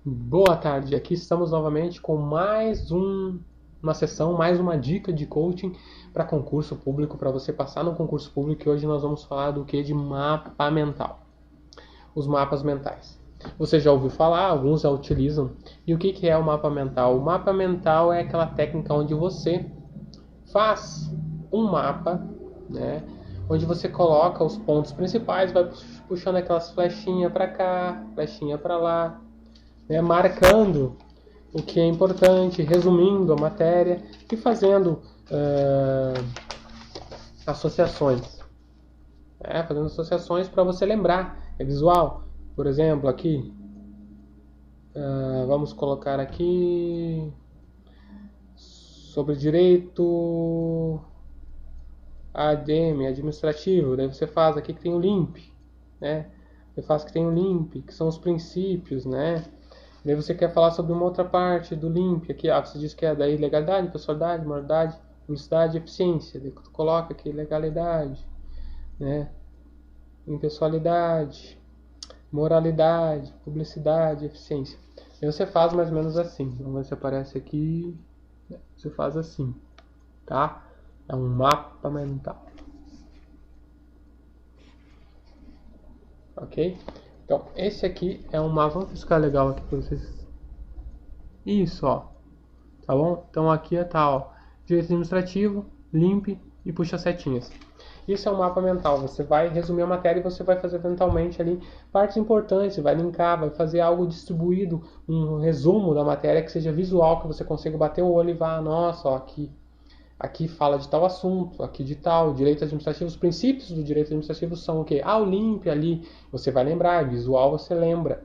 Boa tarde, aqui estamos novamente com uma sessão, mais uma dica de coaching para concurso público, para você passar no concurso público. E hoje nós vamos falar do que? De mapa mental, os mapas mentais. Você já ouviu falar, alguns já utilizam. E o que é o mapa mental? O mapa mental é aquela técnica onde você faz um mapa, né? Onde você coloca os pontos principais, vai puxando aquelas flechinhas para cá, flechinha para lá, né, marcando o que é importante, resumindo a matéria e fazendo associações. Fazendo associações para você lembrar. É visual. Por exemplo, aqui, vamos colocar aqui sobre direito ADM, administrativo. Daí você faz aqui que tem o LIMP, né? Você faz que tem o LIMP, que são os princípios, né? Daí você quer falar sobre uma outra parte do LIMP, aqui você diz que é da ilegalidade, pessoalidade, moralidade, publicidade e eficiência. Daí tu coloca aqui legalidade, né? Impessoalidade, moralidade, publicidade, eficiência. Daí você faz mais ou menos assim. Vamos ver se aparece aqui. Você faz assim, tá? É um mapa mental. Ok? Então, esse aqui é um mapa. Vamos ficar legal aqui para vocês. Isso, ó. Tá bom? Então aqui tá, ó, direito administrativo, limpe e puxa setinhas. Isso é um mapa mental. Você vai resumir a matéria e você vai fazer mentalmente ali partes importantes, vai linkar, vai fazer algo distribuído, um resumo da matéria que seja visual, que você consiga bater o olho e vá, nossa, ó, aqui fala de tal assunto, aqui de tal, direito administrativo, os princípios do direito administrativo são o quê? Ah, o limpe ali, você vai lembrar, visual você lembra.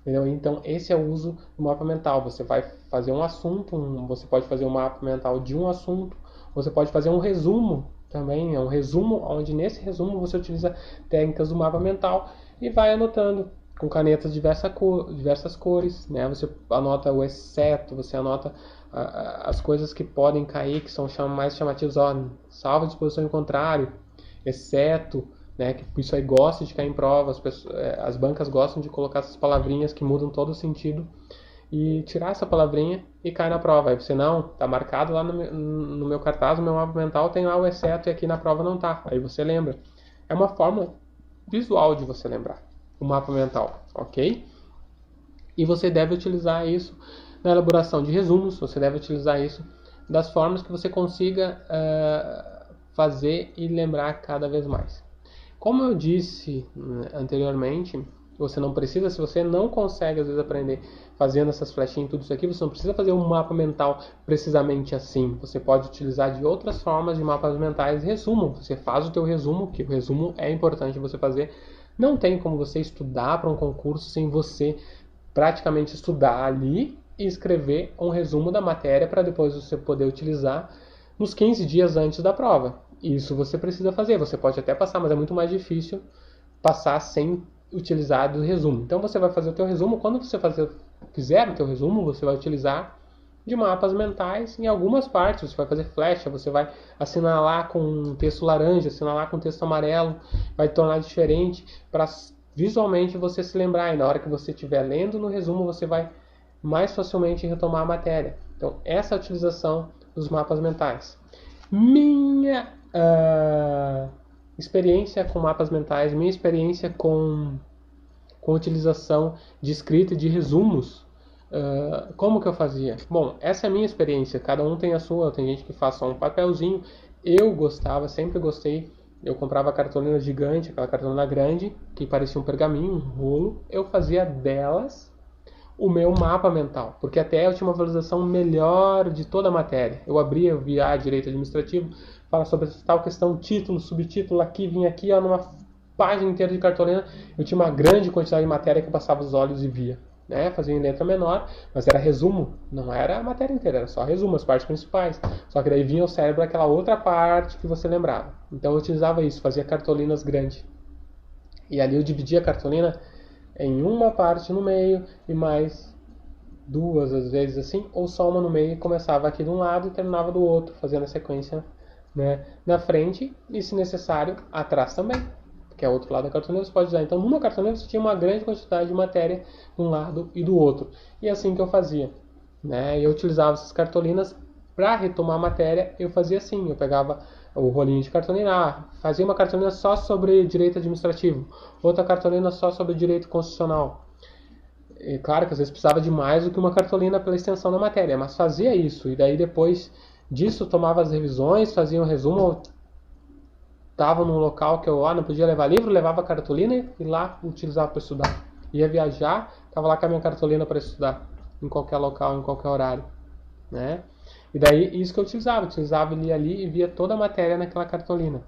Entendeu? Então, esse é o uso do mapa mental. Você vai fazer um assunto, você pode fazer um mapa mental de um assunto, você pode fazer um resumo também, é um resumo, onde nesse resumo você utiliza técnicas do mapa mental e vai anotando com canetas diversas cores, né? Você anota o exceto, você anota as coisas que podem cair, que são mais chamativas, ó, salvo disposição em contrário, exceto, né, que isso aí gosta de cair em prova, as bancas gostam de colocar essas palavrinhas que mudam todo o sentido e tirar essa palavrinha e cai na prova. Aí você não, tá marcado lá no meu cartaz, no meu mapa mental tem lá o exceto e aqui na prova não tá. Aí você lembra. É uma forma visual de você lembrar o mapa mental, ok? E você deve utilizar isso na elaboração de resumos, você deve utilizar isso das formas que você consiga fazer e lembrar cada vez mais. Como eu disse anteriormente, você não precisa, se você não consegue às vezes aprender fazendo essas flechinhas e tudo isso aqui, você não precisa fazer um mapa mental precisamente assim. Você pode utilizar de outras formas de mapas mentais. Resumo, você faz o teu resumo, que o resumo é importante você fazer. Não tem como você estudar para um concurso sem você praticamente estudar ali e escrever um resumo da matéria para depois você poder utilizar nos 15 dias antes da prova. Isso você precisa fazer. Você pode até passar, mas é muito mais difícil passar sem utilizar do resumo. Então você vai fazer o teu resumo. Quando você fizer o teu resumo, você vai utilizar de mapas mentais em algumas partes. Você vai fazer flecha, você vai assinalar com um texto laranja, assinalar com um texto amarelo, vai tornar diferente para visualmente você se lembrar. E na hora que você estiver lendo no resumo, você vai mais facilmente retomar a matéria. Então, essa é a utilização dos mapas mentais. Minha experiência com mapas mentais, minha experiência com a utilização de escrita e de resumos, como que eu fazia? Bom, essa é a minha experiência, cada um tem a sua, tem gente que faz só um papelzinho, eu gostava, sempre gostei, eu comprava cartolina gigante, aquela cartolina grande, que parecia um pergaminho, um rolo, eu fazia delas o meu mapa mental, porque até eu tinha uma visualização melhor de toda a matéria. Eu abria, eu via direito administrativo, fala sobre tal questão, título, subtítulo, aqui, vinha aqui, ó, numa página inteira de cartolina, eu tinha uma grande quantidade de matéria que eu passava os olhos e via. Né? Fazia em letra menor, mas era resumo, não era a matéria inteira, era só resumo, as partes principais. Só que daí vinha o cérebro aquela outra parte que você lembrava. Então eu utilizava isso, fazia cartolinas grandes. E ali eu dividia a cartolina em uma parte no meio e mais duas às vezes assim, ou só uma no meio e começava aqui de um lado e terminava do outro, fazendo a sequência, né, na frente e se necessário atrás também, que é o outro lado da cartolina, você pode usar. Então, numa cartolina você tinha uma grande quantidade de matéria de um lado e do outro. E é assim que eu fazia, né? Eu utilizava essas cartolinas para retomar a matéria. Eu fazia assim, eu pegava o rolinho de cartolina, fazia uma cartolina só sobre direito administrativo, outra cartolina só sobre direito constitucional. E claro que às vezes precisava de mais do que uma cartolina pela extensão da matéria, mas fazia isso. E daí depois disso tomava as revisões, fazia um resumo. Estava num local que eu não podia levar livro, levava cartolina e lá utilizava para estudar. Ia viajar, estava lá com a minha cartolina para estudar, em qualquer local, em qualquer horário, né? E daí isso que eu utilizava ele ali e via toda a matéria naquela cartolina.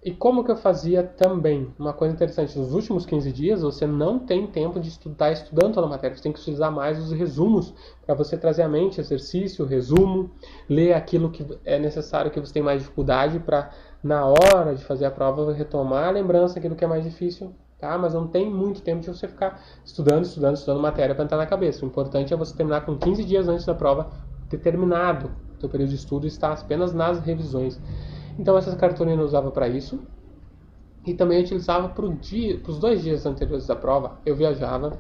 E como que eu fazia também? Uma coisa interessante, nos últimos 15 dias você não tem tempo de estar estudando toda a matéria, você tem que utilizar mais os resumos para você trazer à mente exercício, resumo, ler aquilo que é necessário, que você tem mais dificuldade para, na hora de fazer a prova, retomar a lembrança daquilo que é mais difícil, tá? Mas não tem muito tempo de você ficar estudando matéria para entrar na cabeça. O importante é você terminar com 15 dias antes da prova, ter terminado o seu período de estudo e estar apenas nas revisões. Então essas cartolinas eu usava para isso. E também eu utilizava para os 2 dias anteriores da prova. Eu viajava.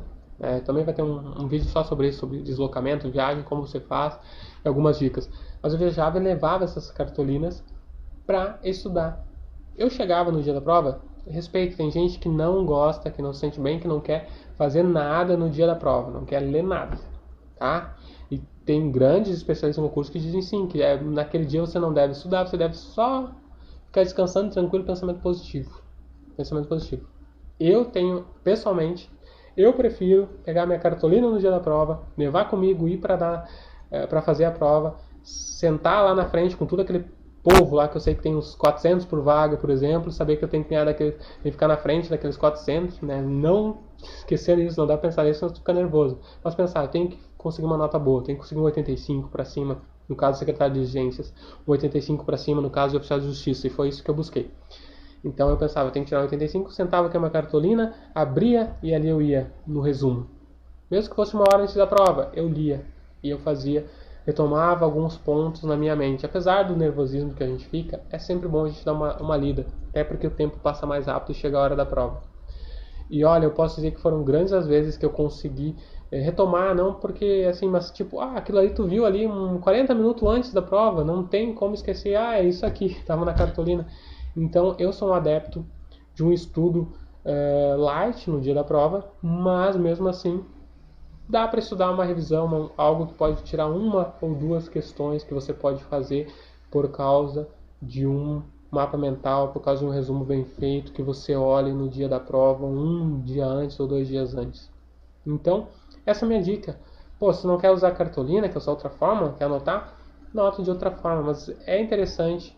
Também vai ter um vídeo só sobre isso, sobre deslocamento, viagem, como você faz, e algumas dicas. Mas eu viajava e levava essas cartolinas para estudar. Eu chegava no dia da prova, respeito, tem gente que não gosta, que não se sente bem, que não quer fazer nada no dia da prova, não quer ler nada, tá? E tem grandes especialistas no curso que dizem sim, que naquele dia você não deve estudar, você deve só ficar descansando, tranquilo, pensamento positivo. Pensamento positivo. Eu tenho, pessoalmente, eu prefiro pegar minha cartolina no dia da prova, levar comigo, ir para fazer a prova, sentar lá na frente com tudo aquele povo lá, que eu sei que tem uns 400 por vaga, por exemplo, saber que eu tenho que ganhar ficar na frente daqueles 400, né? Não esquecer isso, não dá pra pensar nisso, senão tu fica nervoso. Mas pensar, eu tenho que conseguir uma nota boa, tenho que conseguir um 85 para cima, no caso do secretário de exigências, um 85 para cima no caso do oficial de justiça, e foi isso que eu busquei. Então eu pensava, eu tenho que tirar 85, sentava aqui uma cartolina, abria e ali eu ia no resumo. Mesmo que fosse uma hora antes da prova, eu lia e eu fazia, retomava alguns pontos na minha mente. Apesar do nervosismo que a gente fica, é sempre bom a gente dar uma lida, até porque o tempo passa mais rápido e chega a hora da prova. E olha, eu posso dizer que foram grandes as vezes que eu consegui retomar, não porque assim, mas tipo, aquilo ali tu viu ali 40 minutos antes da prova, não tem como esquecer, é isso aqui, estava na cartolina. Então eu sou um adepto de um estudo light no dia da prova, mas mesmo assim dá para estudar uma revisão, algo que pode tirar uma ou duas questões que você pode fazer por causa de um mapa mental, por causa de um resumo bem feito que você olhe no dia da prova, um dia antes ou 2 dias antes. Então, essa é a minha dica. Se não quer usar cartolina, que é outra forma, quer anotar, nota de outra forma, mas é interessante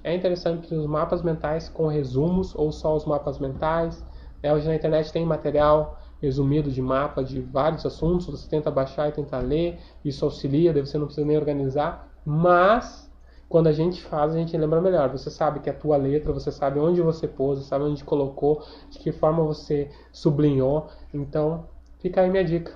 os mapas mentais com resumos ou só os mapas mentais. Hoje na internet tem material resumido de mapa de vários assuntos, você tenta baixar e tentar ler, isso auxilia, daí você não precisa nem organizar, mas quando a gente faz, a gente lembra melhor. Você sabe que é a tua letra, você sabe onde você pôs, você sabe onde colocou, de que forma você sublinhou. Então, fica aí minha dica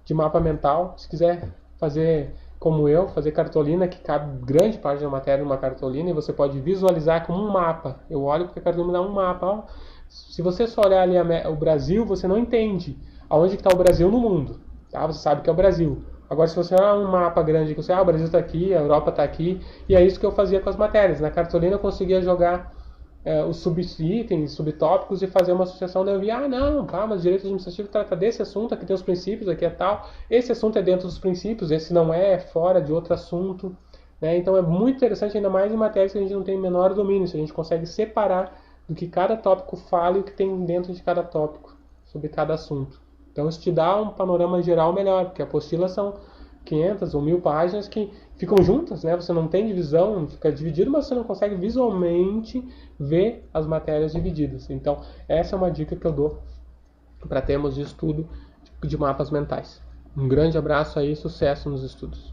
de mapa mental. Se quiser fazer como eu, fazer cartolina, que cabe grande parte da matéria numa cartolina, e você pode visualizar como um mapa. Eu olho porque a cartolina me dá um mapa. Se você só olhar ali o Brasil, você não entende aonde está o Brasil no mundo. Tá? Você sabe que é o Brasil. Agora, se você olhar um mapa grande, que você, o Brasil está aqui, a Europa está aqui, e é isso que eu fazia com as matérias. Na cartolina eu conseguia jogar os subitens, subtópicos e fazer uma associação. Daí eu via, mas direito administrativo trata desse assunto, aqui tem os princípios, aqui é tal. Esse assunto é dentro dos princípios, esse não é fora de outro assunto. Né? Então é muito interessante, ainda mais em matérias que a gente não tem menor domínio, se a gente consegue separar do que cada tópico fala e o que tem dentro de cada tópico, sobre cada assunto. Então isso te dá um panorama geral melhor, porque apostilas são 500 ou 1000 páginas que ficam juntas, né? Você não tem divisão, fica dividido, mas você não consegue visualmente ver as matérias divididas. Então essa é uma dica que eu dou para termos de estudo de mapas mentais. Um grande abraço aí, sucesso nos estudos.